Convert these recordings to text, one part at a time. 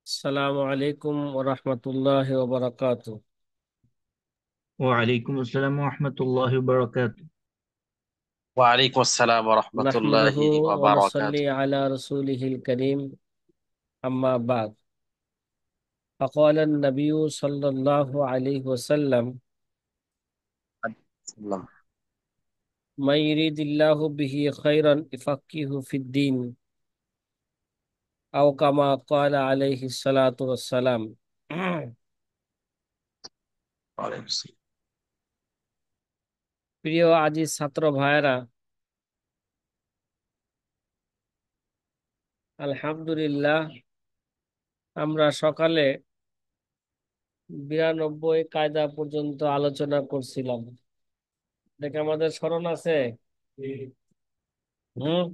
আসসালামু আলাইকুম ওরহমতুল্লাহ ওবরাকাতু। ওয়ালাইকুম আসসালাম ওয়া বারাকাতুহু। ওয়ালাইকুম আসসালাম নাহমাদুহু রহমতুল্লাহি ওয়া নুসাল্লি ওবরাকাতুহু। আলা রাসূলিহিল কারীম, আম্মা বাদ। فقال النبي صلى الله عليه وسلم: من يريد الله به خيرا يفقهه في الدين، أو كما قال عليه الصلاة والسلام। প্রিয় আজিজ ছাত্র ভাইয়েরা, আলহামদুলিল্লাহ, আমরা সকালে 92 কায়দা পর্যন্ত আলোচনা করছিলাম। দেখে আমাদের স্মরণ আছে? হুম।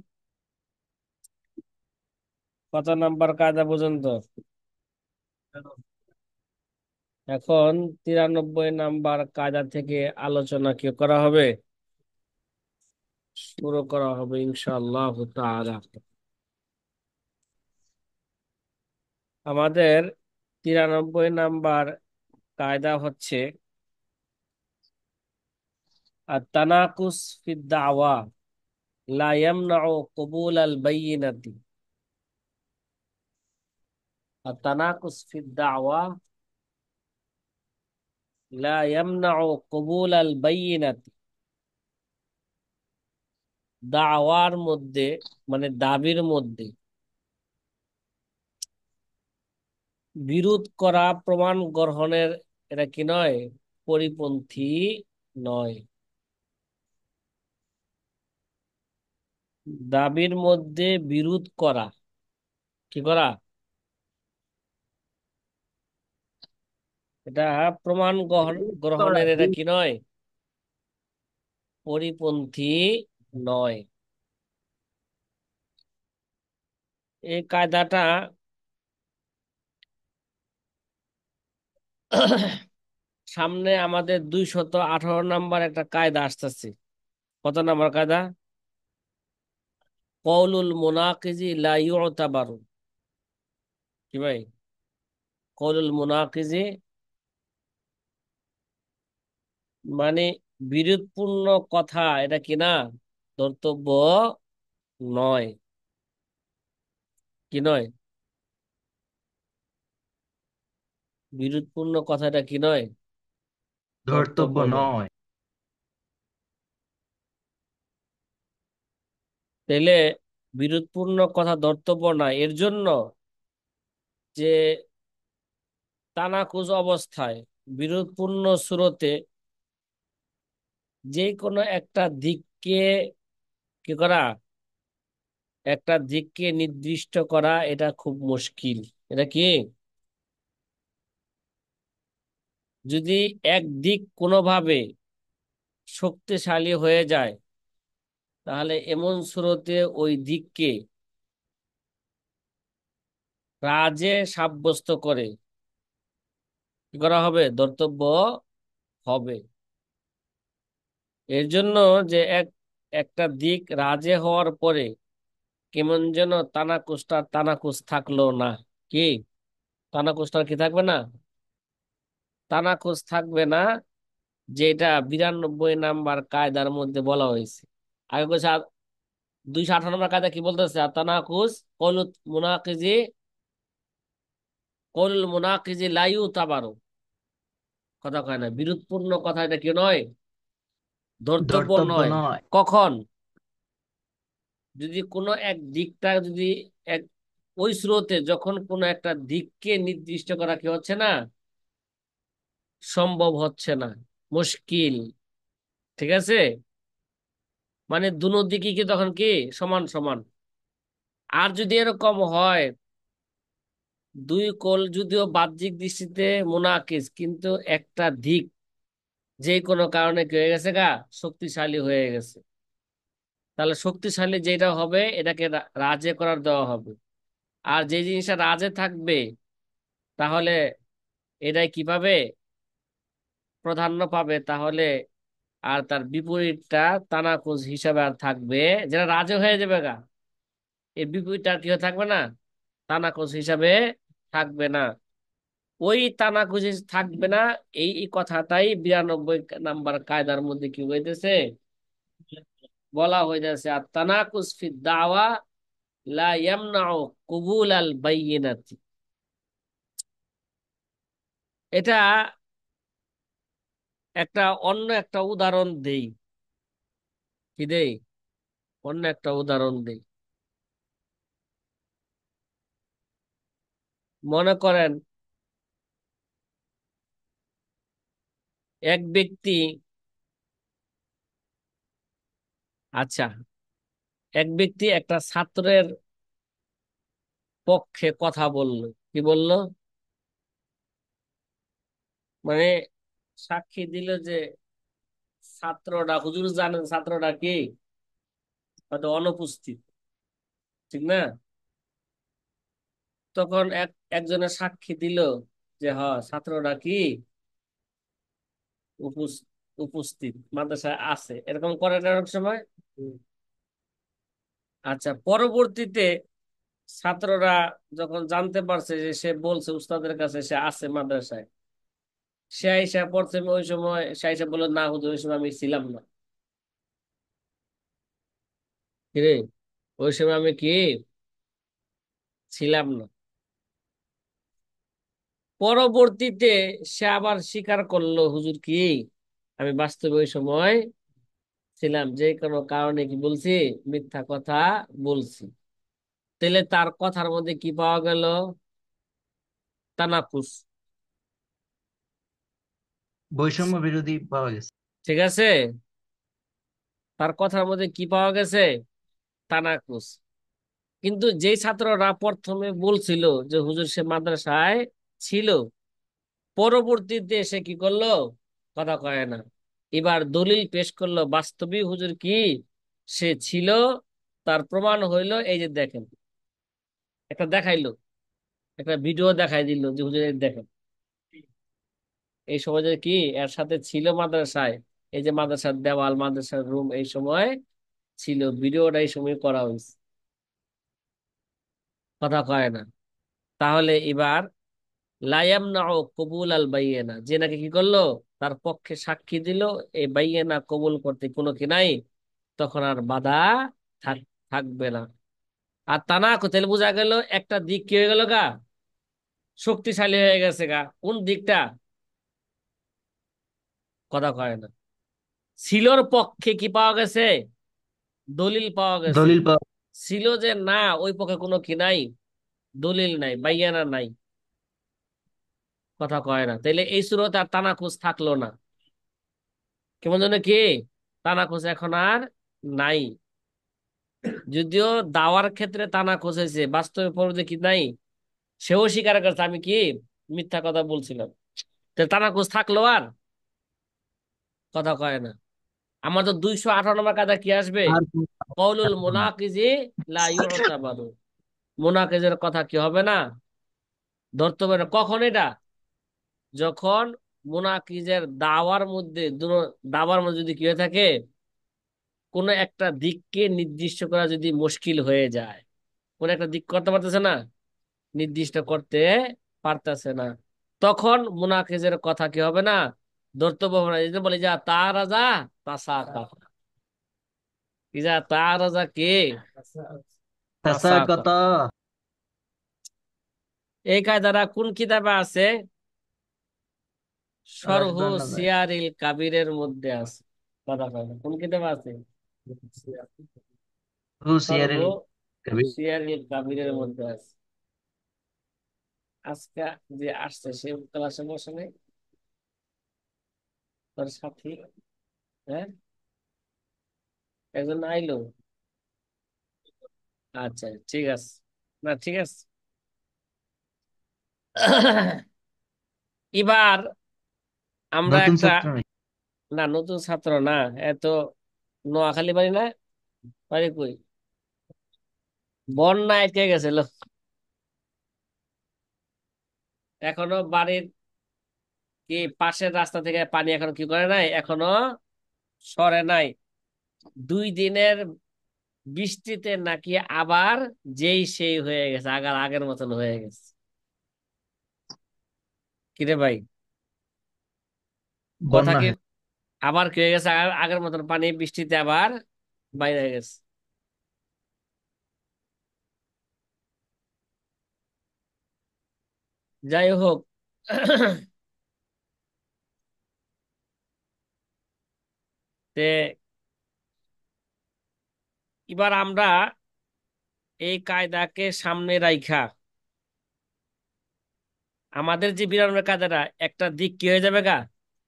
কত নাম্বার কায়দা পর্যন্ত? এখন 93 নাম্বার কায়দা থেকে আলোচনা কি করা হবে, শুরু করা হবে ইনশাআল্লাহ তাআলা। আমাদের 93 নাম্বার কায়দা হচ্ছে আত-তানাকুস ফিদ দাওয়া লা ইয়ামনাউ কবুল আল বাইয়িনাতি। আত-তানাকুস ফিদ দাওয়া লা ইয়ামনাউ কবুল আল বাইয়িনাতি। দাওয়ার মধ্যে মানে দাবির মধ্যে বিরোধ করা প্রমাণ গ্রহণের এটা কি নয়, পরিপন্থী নয়। দাবির মধ্যে বিরোধ করা কি করা, এটা প্রমাণ গ্রহণের এটা কি নয়, পরিপন্থী নয়। এই কায়দাটা সামনে আমাদের 218 নাম্বার একটা কায়দা আসতেছে। কত নাম্বার কায়দা? কওলুল মুনাকিজি লা ইউতাবারু। কি ভাই? কওলুল মুনাকিজি মানে বিরোধপূর্ণ কথা, এটা কি না, ধর্তব্য নয়। কি নয়? বিরোধপূর্ণ কথাটা কি নয়, ধর্তব্য ধর্তব্য নয়। নয়। তাহলে বিরোধপূর্ণ কথা ধর্তব্য না, এর জন্য যে তানাকুজ অবস্থায় বিরোধপূর্ণ সুরতে যে কোনো একটা দিককে কি করা, একটা দিককে নির্দিষ্ট করা, এটা খুব মুশকিল। এটা কি, যদি এক দিক কোনোভাবে শক্তিশালী হয়ে যায়, তাহলে এমন সুরতে ওই দিককে রাজে সাব্যস্ত করে কি করা হবে, ধর্তব্য হবে। এর জন্য যে একটা দিক রাজে হওয়ার পরে কেমন যেন তানাকুসটা তানাকুস থাকলো না। কি, তানাকুসটা কি থাকবে না, তানাকুস থাকবে না, যেটা 92 নাম্বার কায়দার মধ্যে বলা হয়েছে। আগে কইছে 218 নম্বর কায়দা কি বলতেছে, তানাকুস কৌলুল মুনাকিজি, কৌলুল মুনাকিজি লা ইউতাবারু। কথা কয় না, বিরোধপূর্ণ কথা এটা কি নয়, ধর্তব্য ধর্তব্য নয়। নয়। কখন? যদি কোনো এক দিকটা যদি এক ওই স্রোতে যখন কোনো একটা দিককে নির্দিষ্ট করা কি হচ্ছে না, সম্ভব হচ্ছে না, মুশকিল। ঠিক আছে, মানে দুনো দিকই কি তখন কি সমান সমান। আর যদি এরকম হয়, দুই কোল যদিও বাহ্যিক দৃষ্টিতে মুনাকিস, কিন্তু একটা দিক যে কোনো কারণে কি হয়ে গেছে গা, শক্তিশালী হয়ে গেছে, তাহলে শক্তিশালী যেটা হবে এটাকে রাজে করার দেওয়া হবে। আর যে জিনিসটা রাজে থাকবে, তাহলে এটাই কি পাবে, প্রাধান্য পাবে। তাহলে আর তার বিপরীতটা তানাকুজ হিসাবে আর থাকবে, যেটা রাজে হয়ে যাবে গা, এর বিপরীতটা আর কি হয়ে থাকবে না, তানাকুজ হিসাবে থাকবে না, ওই তানাকুশি থাকবে না। এই কথাটাই 92 নাম্বার কায়দার মধ্যে কি হইতেছে, বলা হইতেছে আর তানাকুস ফি দাওয়া লা ইয়ামনাউ কুবুল আল বাইয়িনাতি। এটা অন্য একটা উদাহরণ দেই, কি দেই, অন্য একটা উদাহরণ দেই। মনে করেন এক ব্যক্তি, আচ্ছা, এক ব্যক্তি একটা ছাত্রের পক্ষে কথা বলল, কি বলল, মানে সাক্ষী দিল যে ছাত্রটা, হুজুর জানেন ছাত্রটা কি, হয়তো অনুপস্থিত, ঠিক না? তখন একজনের সাক্ষী দিল যে ছাত্রটা কি উপস- উপস্থিত মাদ্রাসায় আছে, এরকম করে না অনেক সময়। আচ্ছা, পরবর্তীতে ছাত্ররা যখন জানতে পারছে যে সে বলছে উস্তাদের কাছে সে আছে মাদ্রাসায়, সে আইসা প্রথমে ওই সময় সে আইসা বললো না হুজুর ওই সময় আমি ছিলাম না। কিরে, ওই সময় আমি কি ছিলাম না। পরবর্তীতে সে আবার স্বীকার করলো হুজুর কি আমি বাস্তবে ওই সময় ছিলাম, যে কোনো কারণে কি বলছি, মিথ্যা কথা বলছি। তাহলে তার কথার মধ্যে কি পাওয়া গেল, তানাকুস। বৈষম্য বিরোধী পাওয়া গেছে। ঠিক আছে, তার কথার মধ্যে কি পাওয়া গেছে, তানাকুস। কিন্তু যে ছাত্ররা প্রথমে বলছিল যে হুজুর সে মাদ্রাসায় ছিল, পরবর্তীতে সে কি করলো, কথা কয় না, এবার দলিল পেশ করলো বাস্তবিক হুজুর কি সে ছিল। তার প্রমাণ হইলো এই যে দেখেন, একটা দেখাইলো, একটা ভিডিও দেখাই দিল যে হুজুর এই দেখেন এই সময় যে কি এর সাথে ছিল মাদ্রাসায়, এই যে মাদ্রাসার দেওয়াল মাদ্রাসার রুম এই সময় ছিল, ভিডিওটা এই সময় করা হয়েছে, কথা কয় না। তাহলে এবার লায়ামনাউ কবুল আল বাইয়েনা, যে নাকি কি করলো, তার পক্ষে সাক্ষী দিল, এই বাইয়েনা কবুল করতে কোনো কি নাই, তখন আর বাধা থাকবে না। আর তা না তাহলে বোঝা গেল একটা দিক কি হয়ে গেল গা, শক্তিশালী হয়ে গেছে গা, কোন দিকটা, কথা কয় না। সিলোর পক্ষে কি পাওয়া গেছে, দলিল পাওয়া গেছে। দলিল পাওয়া। ছিল যে না ওই পক্ষে কোনো কি নাই, দলিল নাই, বাইয়ানা নাই, কথা কয় না। তাইলে এই সুরতে আর তানাকুস থাকলো না, কেমন যেন কি, তানাকুস এখন আর নাই। যদিও দাওয়ার ক্ষেত্রে তানাকুস হয়েছে, বাস্তবে পড়বে কি নাই, সেও স্বীকার করছে আমি কি মিথ্যা কথা বলছিলাম। তাহলে তানাকুস থাকলো আর, কথা কয় না। আমার তো 218 নম্বর কায়দা কি আসবে, আর কওলুল মুনাকিজি লা ইউতাবারু, মুনাকিজের কথা কি হবে না, ধরতে হবে না। কখন এটা, যখন মুনাকিজের দাওয়ার মধ্যে যদি কি হয়ে থাকে, কোন একটা দিককে নির্দিষ্ট করা যদি মুশকিল হয়ে যায়, কোন একটা দিক করতে পারতেছে না, নির্দিষ্ট করতে পারতেছে না, তখন মুনাকিজের কথা কি হবে না, ধর্তব্য হবে না। এই জন্য বলি যা তা রাজা তাসা কাফা, কি যা তা রাজা কে তাসা তাসাকত। কাফা। এই কায়দাটা কোন কিতাবে আছে, শরহু রাজবান্ন যায়। সিয়ারিল কাবিরের মধ্যে আছে, কথা কয় না। কোন কিতাবে আছে, শরহু হুশিয়ারিল কবির। সিয়ারিল কাবিরের মধ্যে আছে। আজকে যে আসছে সে ক্লাসে বসে নাই, তোর সাথী, হ্যাঁ, একজন আইলো, আচ্ছা ঠিক আছে, না ঠিক আছে। এবার আমরা নতুন একটা, ছাত্র নাকি? না নতুন ছাত্র না, এত নোয়াখালী বাড়ি না, বাড়ি কই, বন্যা আটকে গেছিল, এখনো বাড়ির কি পাশের রাস্তা থেকে পানি এখনো কি করে নাই, এখনো সরে নাই। 2 দিনের বৃষ্টিতে নাকি আবার যেই সেই হয়ে গেছে, আগের মতন হয়ে গেছে। কিরে ভাই, কথা বন্যা কি হয়েছে। আবার কি হয়ে গেছে? আগের মতন পানি বৃষ্টিতে আবার বাইরে হয়ে গেছে। যাই হোক, তে এবার আমরা এই কায়দাকে সামনে রাইখা আমাদের যে বিড়ালের কায়দাটা একটা দিক কি হয়ে যাবে গা,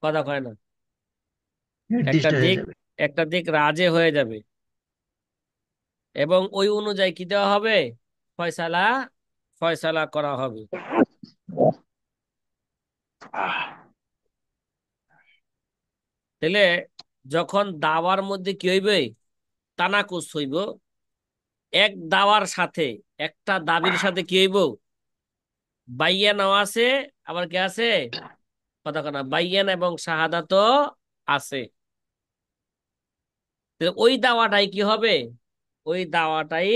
কথা কয় না, একটা নির্দিষ্ট হয়ে দিক যাবে। একটা দিক রাজে হয়ে যাবে, এবং ওই অনুযায়ী কি দেওয়া হবে, ফয়সালা ফয়সালা করা হবে। তাহলে যখন দাওয়ার মধ্যে কি হইবে, তানাকুস হইব, এক দাওয়ার সাথে একটা দাবির সাথে কি হইব, বাইয়ানাও আছে, আবার কি আছে, কথা কনা বাইয়ান এবং শাহাদাত আছে। তাহলে ওই দাওয়াটাই কি হবে, ওই দাওয়াটাই,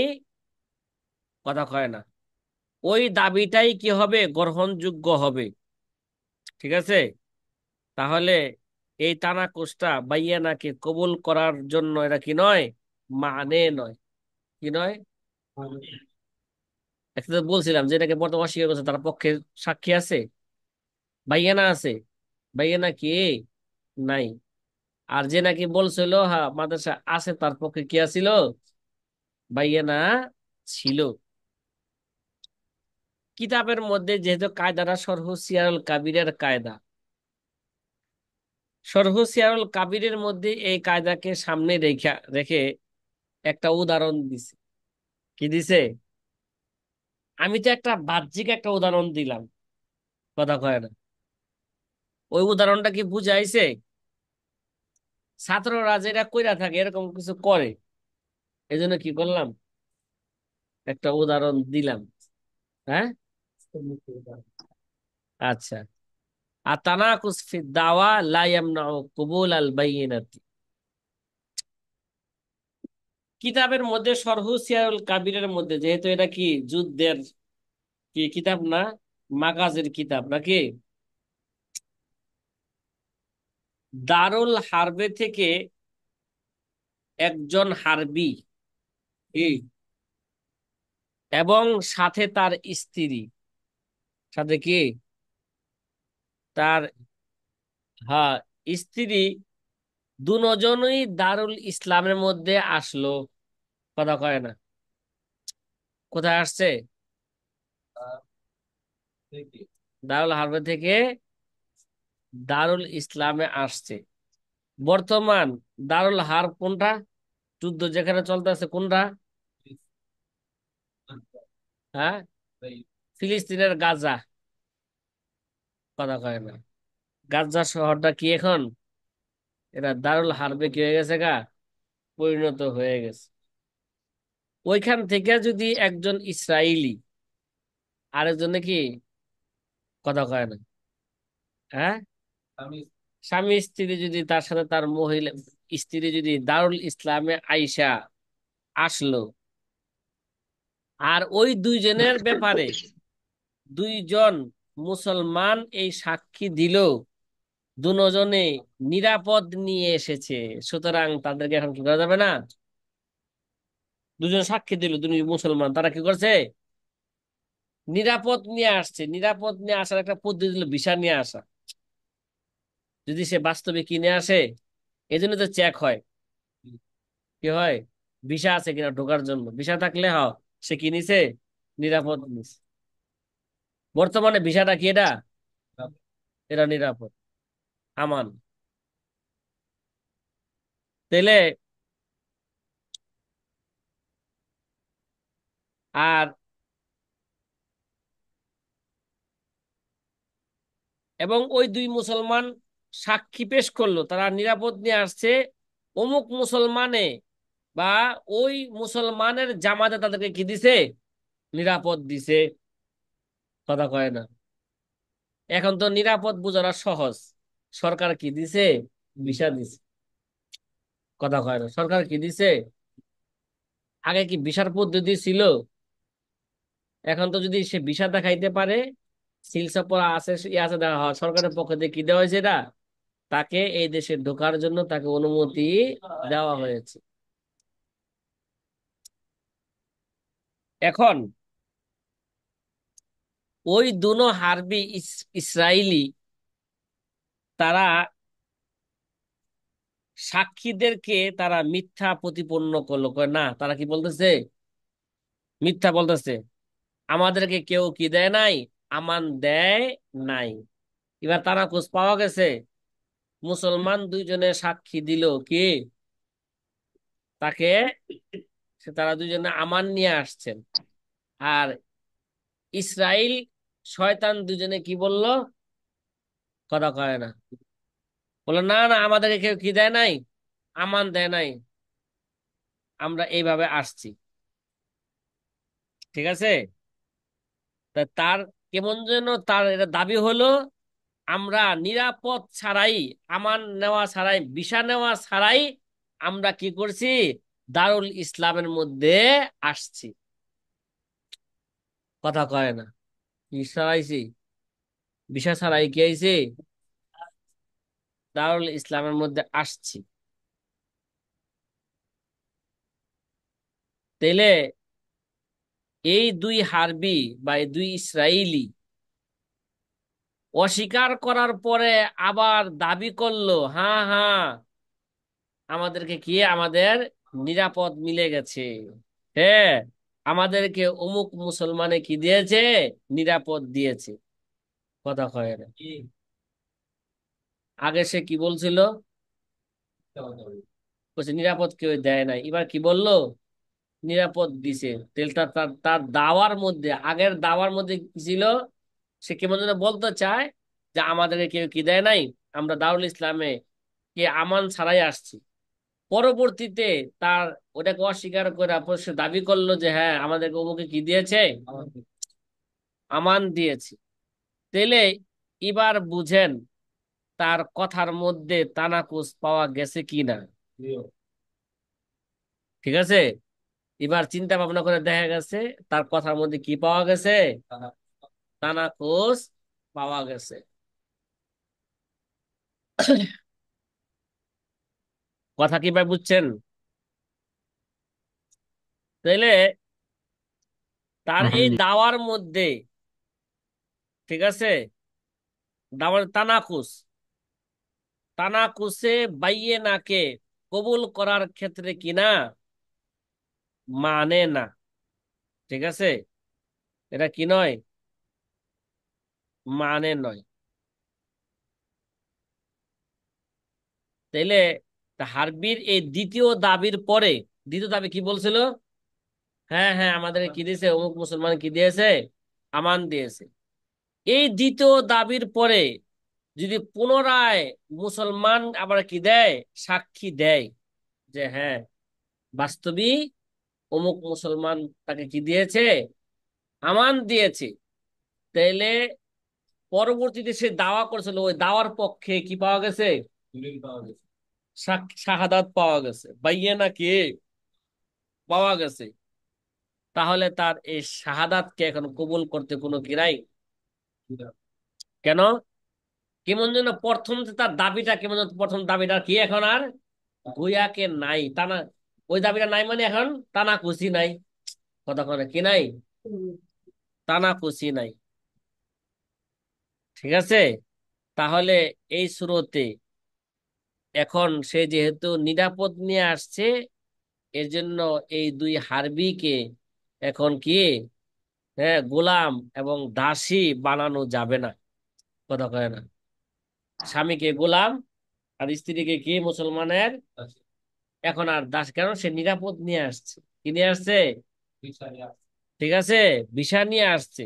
কথা কয় না, ওই দাবিটাই কি হবে, গ্রহণযোগ্য হবে। ঠিক আছে? তাহলে এই তানাকুসটা বাইয়ানাকে কবুল করার জন্য এটা কি নয়, মানে নয়, কি নয়। একটা তো বলছিলাম যে এটাকে বর্তমান অস্বীকার করছে, তার পক্ষে সাক্ষী আছে, বাইয়ানা আছে, বাইয়ানা কি নাই। আর যে নাকি বলছিল হ্যাঁ মাদ্রাসা আছে, তার পক্ষে কি আছিল, বাইয়ানা ছিল। কিতাবের মধ্যে যেহেতু কায়দাটা সরহু সিয়ারুল কাবিরের কায়দা, সরহু সিয়ারুল কাবিরের মধ্যে এই কায়দাকে সামনে রেখে রেখে একটা উদাহরণ দিছে। কি দিছে? আমি তো একটা বাহ্যিক একটা উদাহরণ দিলাম, কথা কয় না, ওই উদাহরণটা কি বুঝাইছে? ছাত্ররা যেটা কইরা থাকে এরকম কিছু করে, এই জন্য কি করলাম, একটা উদাহরণ দিলাম। হ্যাঁ, আচ্ছা। আর তানাকুস ফি দাওয়া লা ইয়ামনাউ কুবুল আল বাইয়িনাতি। কিতাবের মধ্যে সরহু সিয়ারুল কাবিরের মধ্যে, যেহেতু এটা কি যুদ্ধের কি কিতাব না, মাগাজের কিতাব নাকি, দারুল হারবে থেকে একজন হারবি কি, এবং সাথে তার স্ত্রী, সাথে কি তার, হ্যাঁ, স্ত্রী, দুজনই দারুল ইসলামের মধ্যে আসলো, কথা কয় না, কোথায় আসছে, দারুল হারবে থেকে দারুল ইসলামে আসছে। বর্তমান দারুল হারব কোনটা, যুদ্ধ যেখানে চলতেছে কোনটা, হ্যাঁ, ফিলিস্তিনের গাজা, কথা কয় না, গাজা শহরটা কি এখন, এটা দারুল হারবে কি হয়ে গেছে গা, পরিণত হয়ে গেছে। ওইখান থেকে যদি একজন ইসরায়েলি আরেকজনে কি, কথা কয় না, হ্যাঁ, স্বামী স্ত্রী যদি তার সাথে তার মহিলা স্ত্রী যদি দারুল ইসলামে আইসা আসলো, আর ওই দুইজনের ব্যাপারে দুইজন মুসলমান এই সাক্ষী দিল, দুজনে নিরাপদ নিয়ে এসেছে, সুতরাং তাদেরকে এখন কি করা যাবে না। দুজন সাক্ষী দিল, দুই মুসলমান, তারা কি করছে, নিরাপদ নিয়ে আসছে। নিরাপদ নিয়ে আসার একটা পদ্ধতি হলো ভিসা নিয়ে আসা। যদি সে বাস্তবে কিনে আসে, এই জন্য তো চেক হয়, কি হয়, ভিসা আছে কিনা ঢোকার জন্য, ভিসা থাকলে সে কি নিছে, নিরাপদ নিছে। বর্তমানে ভিসাটা কি এটা, এটা নিরাপদ, আমান। তাইলে আর, এবং ওই দুই মুসলমান সাক্ষী পেশ করলো, তারা নিরাপদ নিয়ে আসছে, অমুক মুসলমানে বা ওই মুসলমানের জামাতে তাদেরকে কি দিছে, নিরাপদ দিছে, কথা কয় না। এখন তো নিরাপদ বোঝানো সহজ, সরকার কি দিছে, ভিসা দিছে, কথা কয় না, সরকার কি দিছে। আগে কি ভিসার পদ্ধতি ছিল? এখন তো যদি সে ভিসা দেখাইতে পারে, সিল চাপড় আছে, আছে দেখা হয় সরকারের পক্ষ থেকে কি দেওয়া হয়েছে, এটা তাকে এই দেশে ঢোকার জন্য তাকে অনুমতি দেওয়া হয়েছে। এখন ওই দুনো হারবি ইসরায়েলি তারা সাক্ষীদেরকে তারা মিথ্যা প্রতিপন্ন করলো, কয় না, তারা কি বলতেছে, মিথ্যা বলতেছে, আমাদেরকে কেউ কি দেয় নাই, আমান দেয় নাই। এবার তারা খোঁজ পাওয়া গেছে, মুসলমান দুইজনে সাক্ষী দিল কি তাকে, তারা দুইজনে আমান নিয়ে আসছেন। আর ইসরাইল শয়তান দুজনে কি বলল, কথা কয় না, বললো না না আমাদেরকে কেউ কি দেয় নাই, আমান দেয় নাই, আমরা এইভাবে আসছি। ঠিক আছে, তা তার কেমন যেন তার এটা দাবি হলো, আমরা নিরাপদ ছাড়াই, আমান নেওয়া ছাড়াই, ভিসা নেওয়া ছাড়াই আমরা কি করছি, দারুল ইসলামের মধ্যে আসছি। কথা কয় না, কি ছাড়াইছি, ভিসা ছাড়াই কি আইছি, দারুল ইসলামের মধ্যে আসছি। তাইলে এই দুই হারবি বা এই দুই ইসরায়েলি অস্বীকার করার পরে আবার দাবি করলো, হ্যাঁ হ্যাঁ আমাদেরকে কি, আমাদের নিরাপদ মিলে গেছে, হ্যাঁ আমাদেরকে অমুক মুসলমানে কি দিয়েছে, নিরাপদ দিয়েছে। কথা কয় না, আগে সে কি বলছিল, বলছে নিরাপদ কেউ দেয় নাই, এবার কি বললো, নিরাপদ দিছে। তেলটা তার তার দাওয়ার মধ্যে, আগের দাওয়ার মধ্যে কি ছিল, সে কেমন যেন বলতে চায় যে আমাদেরকে কেউ কি দেয় নাই, আমরা দারুল ইসলামে কে আমান ছাড়াই আসছি। পরবর্তীতে তার ওটাকে অস্বীকার করে অবশ্য দাবি করলো যে হ্যাঁ আমাদেরকে অমুকে কি দিয়েছে, আমান দিয়েছে। তাইলে এবার বুঝেন তার কথার মধ্যে তানাকুস পাওয়া গেছে কিনা। ঠিক আছে, এবার চিন্তা ভাবনা করে দেখা গেছে তার কথার মধ্যে কি পাওয়া গেছে, তানাকুস পাওয়া গেছে। কথা কি ভাই বুঝছেন? তাইলে তার এই হ্যাঁ, দাওয়ার মধ্যে, ঠিক আছে, দাওয়ার তানাকুস, তানাকুসে বাইয়ে নাকে কবুল করার ক্ষেত্রে কিনা মানে না। ঠিক আছে, এটা কি নয়, মানে নয়। তাইলে হার্বির এই দ্বিতীয় দাবির পরে, দ্বিতীয় দাবি কি বলছিল, হ্যাঁ হ্যাঁ আমাদের কি দিয়েছে, অমুক মুসলমান কি দিয়েছে, আমান দিয়েছে। এই দ্বিতীয় দাবির পরে যদি পুনরায় মুসলমান আবার কি দেয়, সাক্ষী দেয় যে হ্যাঁ বাস্তবী অমুক মুসলমান তাকে কি দিয়েছে, আমান দিয়েছে, তাইলে পরবর্তীতে সে দাওয়া করেছিল, ওই দাওয়ার পক্ষে কি পাওয়া গেছে, শাহাদাত পাওয়া গেছে, বাইয়েনা কি পাওয়া গেছে। তাহলে তার এই শাহাদাতকে এখন কবুল করতে কোনো কি নাই, কেন, কেমন যেন প্রথম যে তার দাবিটা, কেমন যেন প্রথম দাবিটা কি এখন আর গুয়াকে নাই, তা না, ওই দাবিটা নাই মানে এখন টানা খুশি নাই। কথা করে কি নাই, টানা খুশি নাই। ঠিক আছে, তাহলে এই শুরুতে এখন সে যেহেতু নিরাপদ নিয়ে আসছে, এর জন্য এই দুই হারবিকে এখন কি, হ্যাঁ গোলাম এবং দাসী বানানো যাবে না। কথা কয় না, স্বামীকে গোলাম আর স্ত্রীকে কি মুসলমানের এখন আর দাস, কেন, সে নিরাপদ নিয়ে আসছে, কি নিয়ে আসছে, ঠিক আছে, ভিসা নিয়ে আসছে।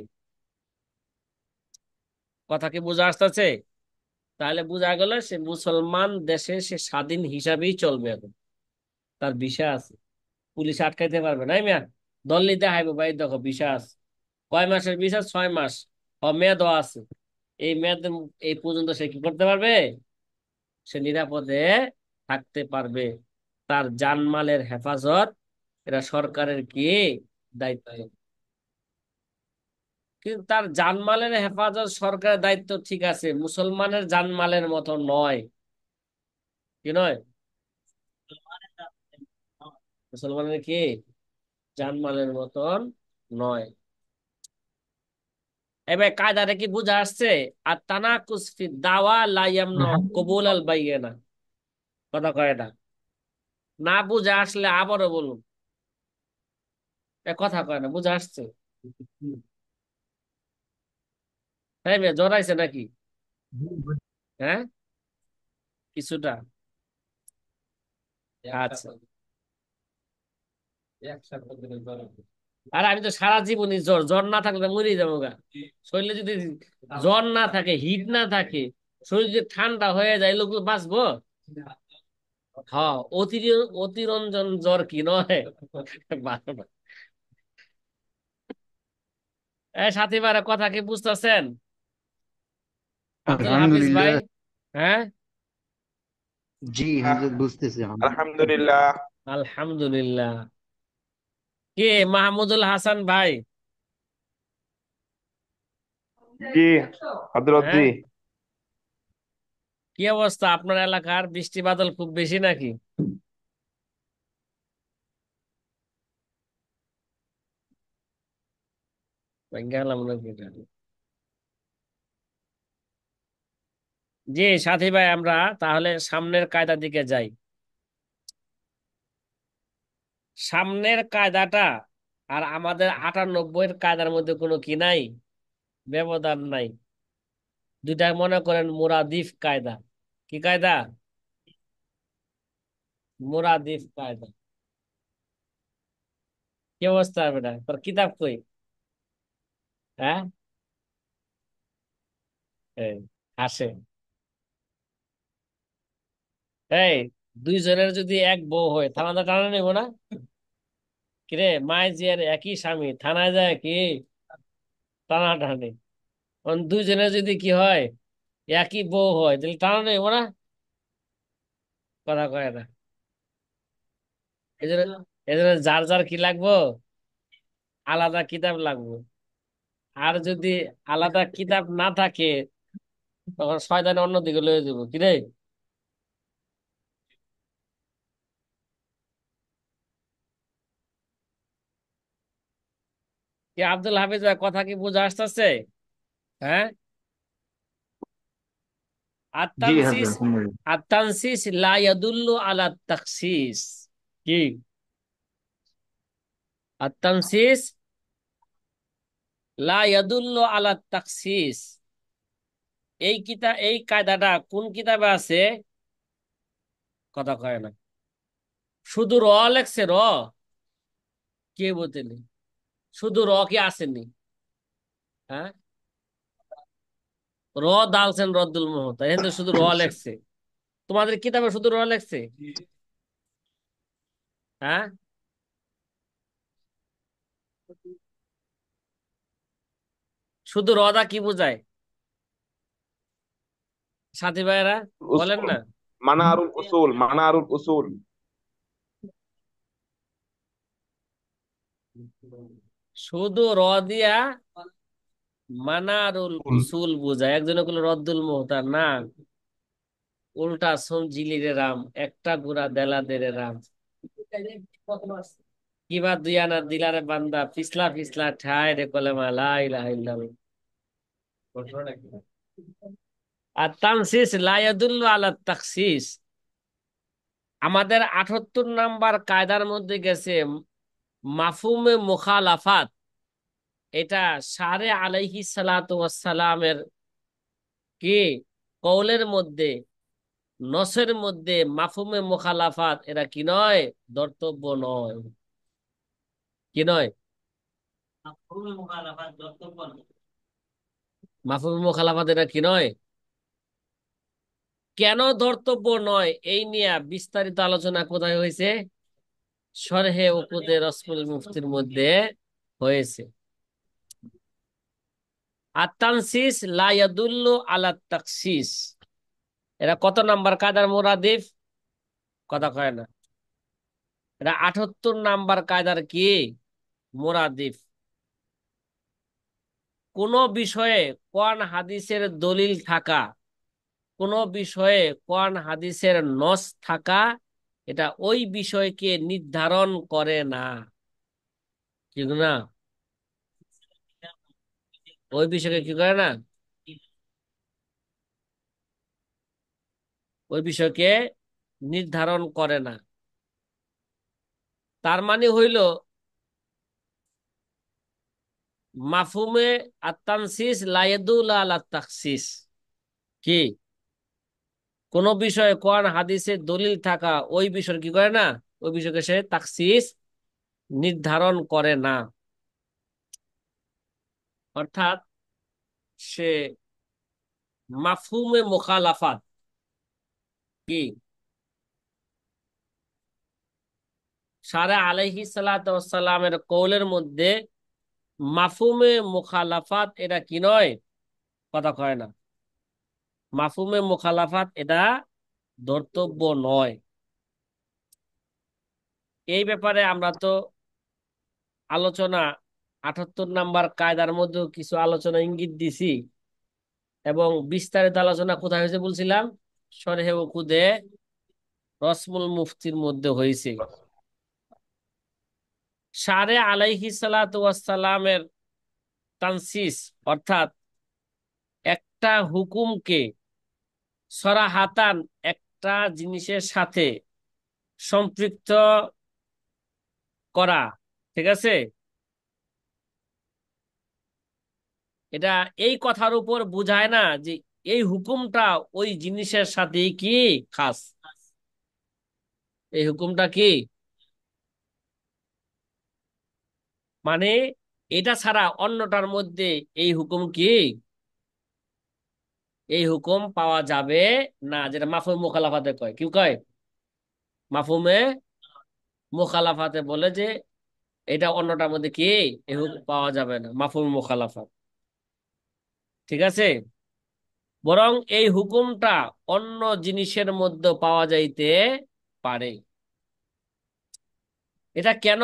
কথা কি বোঝা আসতেছে? তাহলে বোঝা গেল সে মুসলমান দেশে সে স্বাধীন হিসাবেই চলবে এখন, তার ভিসা আছে, পুলিশ আটকাইতে পারবে না। মিয়া দল নিতে হাইবে ভাই, দেখো ভিসা আছে, কয় মাসের ভিসা, 6 মাস, মেয়াদও আছে, এই মেয়াদ, এই পর্যন্ত সে কি করতে পারবে, সে নিরাপদে থাকতে পারবে। তার জানমালের হেফাজত এটা সরকারের কি দায়িত্ব। কিন্তু তার জানমালের হেফাজত সরকারের দায়িত্ব, ঠিক আছে, মুসলমানের জানমালের মতো নয়। কি নয়? মুসলমানের কি জানমালের মতন নয়। এবার কায়দাটা কি বুঝা আসছে? আর তানাকুস ফি দাওয়া লা ইয়ামনা কবুল আল বাইয়িনা। কথা কয় না। না বুঝে আসলে আবারও বলুন। কথা কয় না, বুঝে আসছে? তাই মেয়ে জড়াইছে নাকি? হ্যাঁ, কিছুটা। আচ্ছা। আর আমি তো সারা জীবনই জ্বর, জ্বর না থাকলে মরে যাবো গা। শরীরে যদি জ্বর না থাকে, হিট না থাকে, শরীর যদি ঠান্ডা হয়ে যায়, লোক বাঁচবো? হ্যাঁ, অতিরঞ্জন জ্বর কি নয়? বাঁচবো না। সাথী ভাইরা কথা কি বুঝতেছেন? আব্দুল হাফিজ ভাই। আলহামদুলিল্লাহ। হ্যাঁ, জি হুজুর, বুঝতেছি আলহামদুলিল্লাহ। আলহামদুলিল্লাহ। কে মাহমুদুল হাসান ভাই? জি হযরত হ্যাঁ, জি। কি অবস্থা আপনার এলাকার? বৃষ্টি বাদল খুব বেশি নাকি? গেলাম নাকি? জি সাথী ভাই, আমরা তাহলে সামনের কায়দার দিকে যাই। সামনের কায়দাটা আর আমাদের 98 কায়দার মধ্যে কোনো কি নাই, ব্যবধান নাই। দুইটা মনে করেন মুরাদিফ কায়দা। কি কায়দা? মুরাদিফ কায়দা। কি অবস্থা বেটা, তোর কিতাব কই? হ্যাঁ, এই হাসে। এই, দুইজনের যদি এক বউ হয় থানা টানা নেবো না? কিরে, মায় জিয়ার একই স্বামী, থানায় যায় কি টানা টানে? দুইজনের যদি কি হয়, একই বউ হয়, তাহলে টানা নেবো না? কথা কয় না। এজন্য এজন্য যার যার কি লাগবো, আলাদা কিতাব লাগবে। আর যদি আলাদা কিতাব না থাকে, তখন শয়তান অন্যদিকে লয়ে যাবো। কিরে, কি আব্দুল হাফিজ ভাই, কথা কি বুঝে আসতেছে? হ্যাঁ। জি হুজুর, আত্মানসিস, আলহামদুলিল্লাহ। আত্মানসিস লা ইয়াদুল্লু আলা তাখসিস। কি? আত্মানসিস লা ইয়াদুল্লু আলা তাখসিস। এই কায়দাটা কোন কিতাবে আছে? কথা কয় না। শুধু র লেখছে, র। কে বোঝেনি? শুধু র কি আসেনি? হ্যাঁ, র দালছেন রদ্দুল মোহতা, এখানে তো শুধু র লেখছে। তোমাদের কিতাবে শুধু র লেখছে? হ্যাঁ, শুধু রদা কি বোঝায়? সাথী ভাইয়েরা বলেন উসুল, না। মানারুল উসুল, মানারুল উসুল। শুধু র দিয়া মানারুল উসুল বোঝায়? একজনে বলল রদ্দুল মোহতার না, উল্টা সোম জিলিরে রাম, একটা গুড়া দেলা দেরে রাম। কিবা দুই আনা দিলারে বান্দা, পিছলা পিছলা ঠায় রে কলেমা লা ইলাহা ইল্লাল্লাহ। আর তানসিস লা ইয়াদুল্লু আলা তাখসিস। আমাদের 78 নাম্বার কায়দার মধ্যে গেছে মাফহুমে মুখালাফাত। এটা সারে আলাইহি সালাতু ওয়াসসালামের কি কওলের মধ্যে, নসের মধ্যে মাফহুমে মুখালাফাত এরা কি নয়, ধর্তব্য নয়। কি নয়? মাফহুমে মুখালাফাত এরা কি নয়? কেন ধর্তব্য নয়, এই নিয়ে বিস্তারিত আলোচনা কোথায় হয়েছে? শরহে উকুদে রসমুল মুফতির মধ্যে হয়েছে। আর তানসিস লা ইয়াদুল্লু আলা তাখসিস, এরা কত নাম্বার কায়দার মুরাদিফ? কথা কয় না। এটা 78 নাম্বার কায়দার কি মুরাদিফ। কোন বিষয়ে কোরআন হাদিসের দলিল থাকা, কোন বিষয়ে কোরআন হাদিসের নস থাকা, এটা ওই বিষয়কে নির্ধারণ করে না। কি না? ওই বিষয়কে কি করে না? ওই বিষয়কে নির্ধারণ করে না। তার মানে হইল মাফহুমে আত-তানসিস লা ইয়াদুল্লু আলা তাখসিস। কি? কোন বিষয়ে কোরআন হাদিসের দলিল থাকা ওই বিষয় কি করে না? ওই বিষয়কে সে তাখসিস নির্ধারণ করে না। অর্থাৎ সে মাফহুমে মুখালাফাত কি সারা আলাইহিস সালাতু ওয়াস সালামের কওলের মধ্যে মাফহুমে মুখালাফাত এটা কি নয়? কথা কয় না। মাফহুমে মুখালাফাত এটা ধর্তব্য নয়। এই ব্যাপারে আমরা তো আলোচনা 78 নাম্বার কায়দার মধ্যে কিছু আলোচনা ইঙ্গিত দিছি, এবং বিস্তারিত আলোচনা কোথায় হয়েছে বলছিলাম? শরহে উকুদে রসমুল মুফতির মধ্যে হয়েছে। সারে আলাইহিস সালাতু ওয়াস সালামের তানসিস অর্থাৎ একটা হুকুমকে সরাহাতান একটা জিনিসের সাথে সম্পৃক্ত করা, ঠিক আছে? এটা এই কথার উপর বুঝায় না যে এই হুকুমটা ওই জিনিসের সাথে কি খাস। এই হুকুমটা কি মানে এটা ছাড়া অন্যটার মধ্যে এই হুকুম কি, এই হুকুম পাওয়া যাবে না, যেটা মাফহুম মুখালাফাতে কয়। কি কয়? মাফহুমে মুখালাফাতে বলে যে এটা অন্যটার মধ্যে কি এই হুকুম পাওয়া যাবে না, মাফহুম মুখালাফাত। ঠিক আছে? বরং এই হুকুমটা অন্য জিনিসের মধ্যে পাওয়া যাইতে পারে। এটা কেন?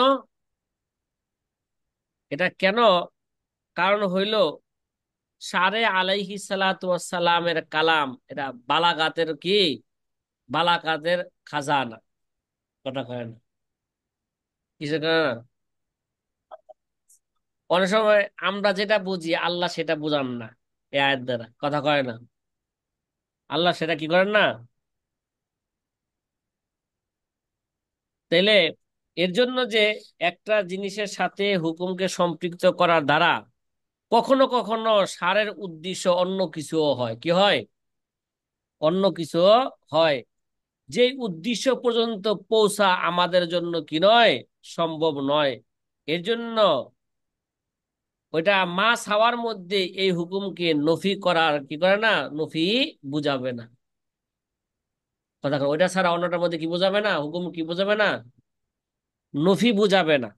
এটা কেন? কারণ হইল সারে আলাইহি সালাতু ওয়াস সালামের কালাম এটা বালাগাতের কি, বালাগাতের খাজানা। কথা কয় না? কিসের কারণে? অনেক সময় আমরা যেটা বুঝি আল্লাহ সেটা বুঝান না এই আয়াত দ্বারা। কথা কয় না? আল্লাহ সেটা কি করেন না। তাইলে এর জন্য যে একটা জিনিসের সাথে হুকুমকে সম্পৃক্ত করার দ্বারা কখনো কখনো সারের উদ্দেশ্য অন্য কিছুও হয়। কি হয়? অন্য কিছু হয়, যে উদ্দেশ্য পর্যন্ত পৌঁছা আমাদের জন্য কি নয়, সম্ভব নয়। এর জন্য ওইটা মাস হাওয়ার মধ্যে এই হুকুমকে নফি করার কি করে না, নফি বুঝাবে না। কথা কয়, ওইটা ছাড়া অন্যটার মধ্যে কি বোঝাবে না, হুকুম কি বোঝাবে না, নফি বুঝাবে না।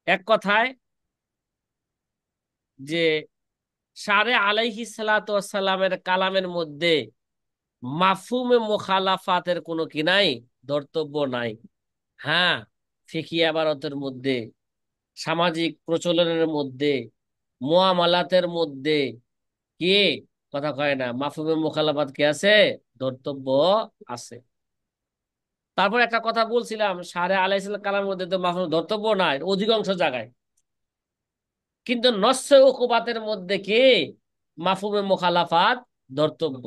এক কথায় যে সারে আলাইহিস সালাতু ওয়াস সালামের কালামের মধ্যে মাফহুমে মুখালাফাতের কোনো কি নাই, ধর্তব্য নাই। হ্যাঁ, ফিকি ইবারতের মধ্যে, সামাজিক প্রচলনের মধ্যে, মুআমালাতের মধ্যে কি, কথা কয় না, মাফহুমে মুখালাফাত কি আছে, ধর্তব্য আছে। তারপর একটা কথা বলছিলাম, সারে আলাইহিস সালাম কালামের মধ্যে তো মাফহুম ধর্তব্য নাই অধিকাংশ জায়গায়, কিন্তু নস্য উকুবাতের মধ্যে কি মাফহুমে মুখালাফাত ধর্তব্য।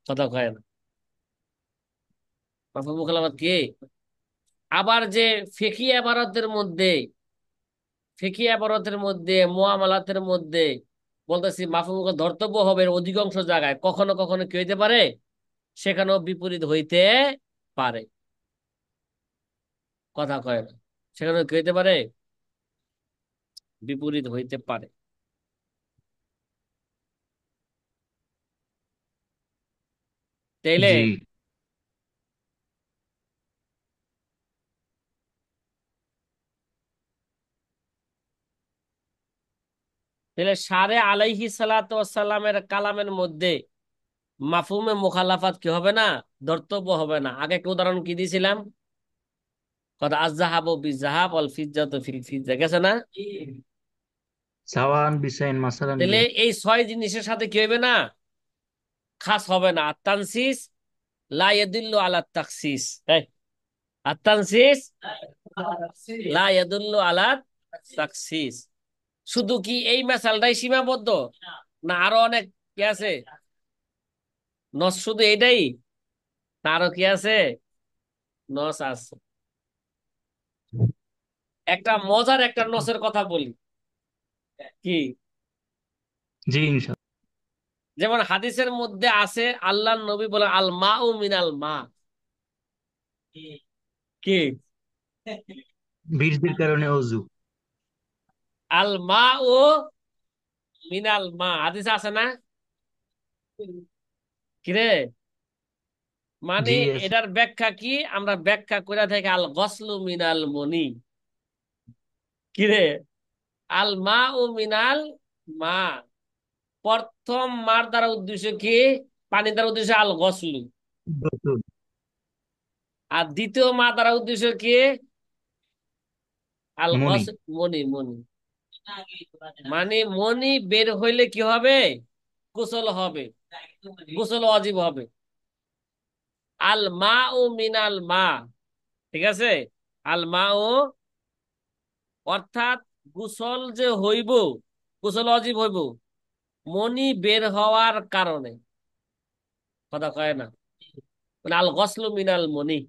কথা কয় না? মাফহুমে মুখালাফাত কি। আবার যে ফিকি ইবারতের মধ্যে, ফিকি ইবারতের মধ্যে, মুআমালাতের মধ্যে বলতেছি মাফহুম ধর্তব্য হবে অধিকাংশ জায়গায়, কখনো কখনো কি হইতে পারে, সেখানেও বিপরীত হইতে পারে। কথা কয় না? সেখানেও কি হইতে পারে, বিপরীত হইতে পারে। তাইলে জি তাহলে সারে আলাইহি সালাতু ওয়াস সালামের কালামের মধ্যে মাফহুমে মুখালাফাত কি হবে না, ধর্তব্য হবে না। আগে কি উদাহরণ কি দিয়েছিলাম? কথা আয-যাহাবু বিয-যাহাব ওয়াল ফিজ্জাতু ফিল ফিজ্জা, গেছে না? সাওয়ান বিসাইন মাসালান তাহলে বিয়া। এই 6 জিনিসের সাথে কি হবে না? খাস হবে না। আত-তানসিস লা ইয়াদুল্লু আলা তাখসিস। তাই আত-তানসিস লা ইয়াদুল্লু আলা তাখসিস। শুধু কি এই মাসালটাই সীমাবদ্ধ, না আরো অনেক কি আছে? নস শুধু এটাই, না আরো কি আছে? নস আছে। একটা মজার একটা নসের কথা বলি। কি? জি ইনশাআল্লাহ। যেমন হাদিসের মধ্যে আছে, আল্লাহর নবী বলে আল মা উ মিনাল মা। কি? বীর্যের কারণে অজু। আল মা উ মিনাল মা, হাদিসে আছে না? কিরে, মানে জি আছে। এটার ব্যাখ্যা কি? আমরা ব্যাখ্যা করে থাকি আল গসলু মিনাল মনি। কিরে, আল মা উ মিনাল মা, প্রথম মার দ্বারা উদ্দেশ্য কি? পানি দ্বারা উদ্দেশ্য আল গসলু। গোসল। আর দ্বিতীয় মা দ্বারা উদ্দেশ্য কি? আল মনি। গস, মনি মনি। মানে মনি বের হইলে কি হবে? গোসল হবে, গোসল ওয়াজিব হবে। আল মা ও মিনাল মা, ঠিক আছে? আল মা ও, অর্থাৎ গোসল যে হইব, গোসল ওয়াজিব হইব মনি বের হওয়ার কারণে। কথা কয় না? মানে আল গসলু মিনাল মনি,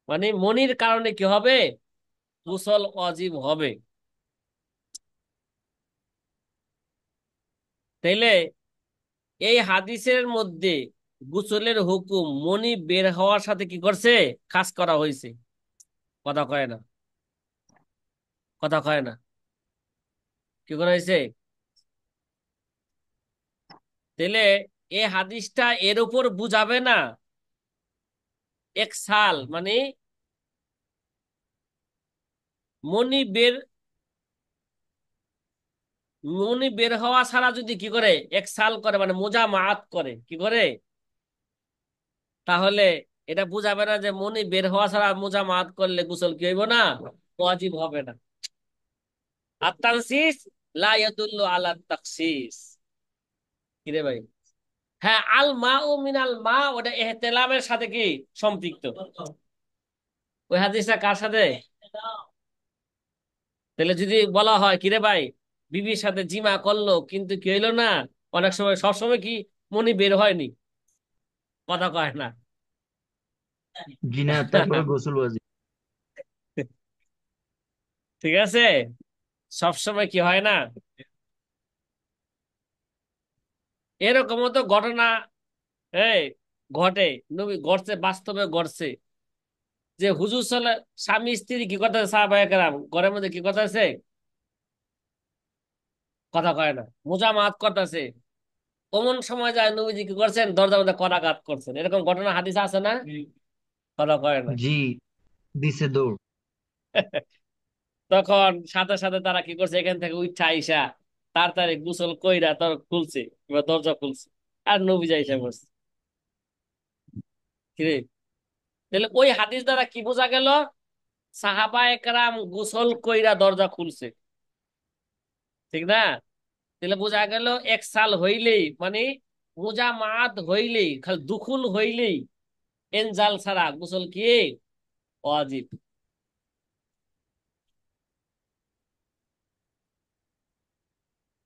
মানে মনির কারণে কি হবে? গোসল ওয়াজিব হবে। তাইলে এই হাদিসের মধ্যে গোসলের হুকুম মনি বের হওয়ার সাথে কি করছে? খাস করা হয়েছে। কথা কয় না? কথা কয় না? কি করা হয়েছে? তাহলে এই হাদিসটা এর উপর বুঝাবে না এক সাল, মানে মনি বের, মনি বের হওয়া ছাড়া যদি কি করে এক সাল করে, মানে মোজা মাত করে, কি করে, তাহলে এটা বুঝাবে না যে মনি বের হওয়া ছাড়া মোজা মাত করলে গোসল কি হইব না? ওয়াজিব হবে না। আর তানসিস লা ইয়াদুল্লু আলা তাখসিস। কিরে ভাই? হ্যাঁ, আল মা ও মিনাল মা, ওটা এহতেলামের সাথে কি সম্পৃক্ত? ওই হাদিসটা কার সাথে? তাহলে যদি বলা হয় কিরে ভাই, বিবির সাথে জিমা করলো কিন্তু কি হইলো না, অনেক সময়, সবসময় কি মনি বের হয়নি? কথা কয় না? জিনা তারপরে গোসল ওয়াজিব। ঠিক আছে, সবসময় কি হয় না। এরকমও তো ঘটনা এই ঘটে, নবী ঘটছে, বাস্তবে ঘটছে, যে হুজুর সাল্লাহ, স্বামী স্ত্রী কি কথা, সাহাবায়ে কেরাম ঘরের মধ্যে কি কথা আছে? কথা কয় না, মোজা মাত করতেছে। কোন সময় যায় নবীজি কি করছেন? দরজার মধ্যে করাঘাত করছেন। এরকম ঘটনা হাদিস আছে না? কথা কয় না? জি, দিছে দৌড়। তখন সাথে সাথে তারা কি করছে? এখান থেকে উঠা আইসা তাড়াতাড়ি গোসল কইরা তার খুলছে, এবার দরজা খুলছে, আর নবীজি আইসা করছে। কিরে, তাহলে ওই হাদিস দ্বারা কি বোঝা গেল? সাহাবায়ে কেরাম গোসল কইরা দরজা খুলছে, ঠিক না? তাহলে বোঝা গেল এক সাল হইলেই, মানে মোজা মাত হইলেই, খালি দুখুল হইলেই, এনজাল ছাড়া গোসল কি ওয়াজিব।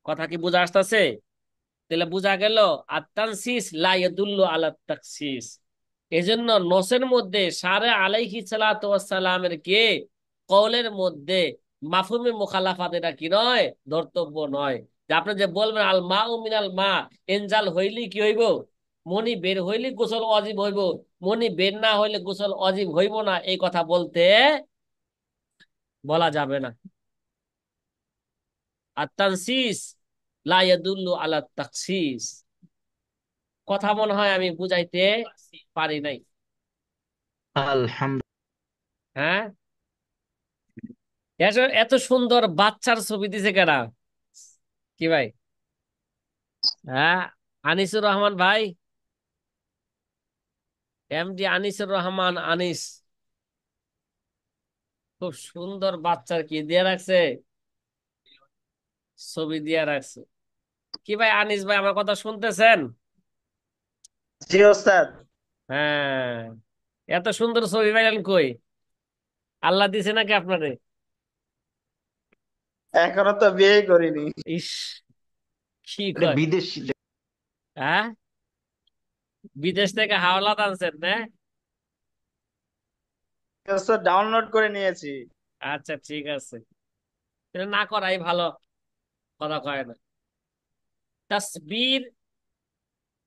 কথা কি বোঝা আসতেছে? তাহলে বোঝা গেল আত-তানসিস লা ইয়াদুল্লু আলা তাখসিস। এজন্য নসের মধ্যে সারে আলাইহি সালাতু ওয়াস সালামের কে কওলের মধ্যে মাফহুমে মুখালাফাত এটা কি নয়? ধর্তব্য নয়। যে আপনি যে বলবেন আল মা উ মিনাল মা, এনজাল হইলি কি হইব? মনি বের হইলি গোসল অজীব হইব, মনি বের না হইলে গোসল অজীব হইব না, এই কথা বলতে বলা যাবে না। আর তানসিস লা ইয়াদুল্লু আলা তাখসিস। কথা মনে হয় আমি বুঝাইতে পারি নাই। আলহামদুলিল্লাহ। হ্যাঁ, এত এত সুন্দর বাচ্চার ছবি দিছে কেনা? কি ভাই? হ্যাঁ, আনিসুর রহমান ভাই, এমডি আনিসুর রহমান আনিস। খুব সুন্দর বাচ্চার কি দিয়ে রাখছে, ছবি দিয়ে রাখছে। কি ভাই আনিস ভাই, আমার কথা শুনতেছেন? জি ওস্তাদ। হ্যাঁ, এত সুন্দর ছবি পাইলেন কই? আল্লাহ দিছে নাকি আপনারে? এখনো তো বিয়ে করিনি। ইস, কি এটা কয়? বিদেশি। হ্যাঁ, বিদেশ থেকে হাওলাত আনছেন না? ওস্তাদ ডাউনলোড করে নিয়েছি। আচ্ছা ঠিক আছে, এটা না করাই ভালো, কথা কয় না। তাসবির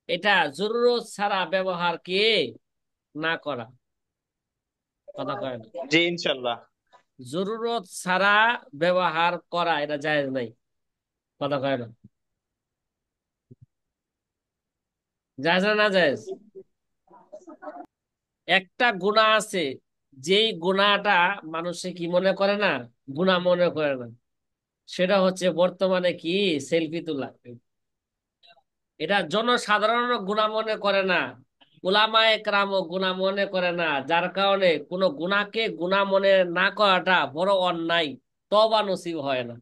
এটা জরুরত ছাড়া ব্যবহার কি না করা, কথা কয় না। জি ইনশাল্লাহ। জরুরত ছাড়া ব্যবহার করা এটা জায়েজ নাই, কথা কয় না। জায়েজ না, না জায়েজ? একটা গুনাহ আছে, যেই গুনাহটা মানুষে কি মনে করে না, গুনাহ মনে করে না, সেটা হচ্ছে বর্তমানে কি সেলফি তোলা। এটা জনসাধারণ গুনাহ মনে করে না, উলামায়ে কেরামও গুনাহ মনে করে না, যার কারণে কোনো গুনাহকে গুনাহ মনে না করাটা বড় অন্যায়, তওবা নসিব হয় না।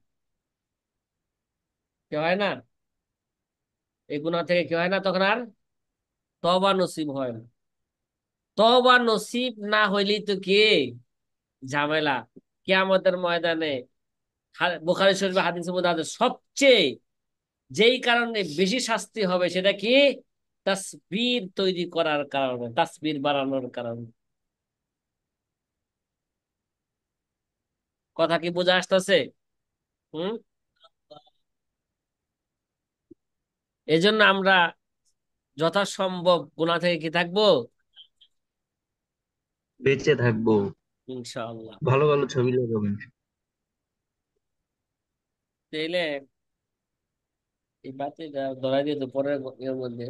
কি হয় না? এই গুনাহ থেকে কি হয় না তখন আর? তওবা নসিব হয় না। তওবা নসিব না হইলেই তো কি ঝামেলা। কিয়ামতের ময়দানে বুখারী শরীফে হাদিসের মধ্যে আছে, সবচেয়ে যেই কারণে বেশি শাস্তি হবে সেটা কি? তাসবির তৈরি করার কারণে, তাসবির বানানোর কারণে। কথা কি বোঝা আসতেছে? হুম। এজন্য আমরা যথাসম্ভব গুনাহ থেকে কি থাকবো, বেঁচে থাকবো। ইনশাআল্লাহ। ভালো ভালো ছবি লাগাবেন। তাইলে এই বাতিটা ধরাই দিয়ে তো পরের এর মধ্যে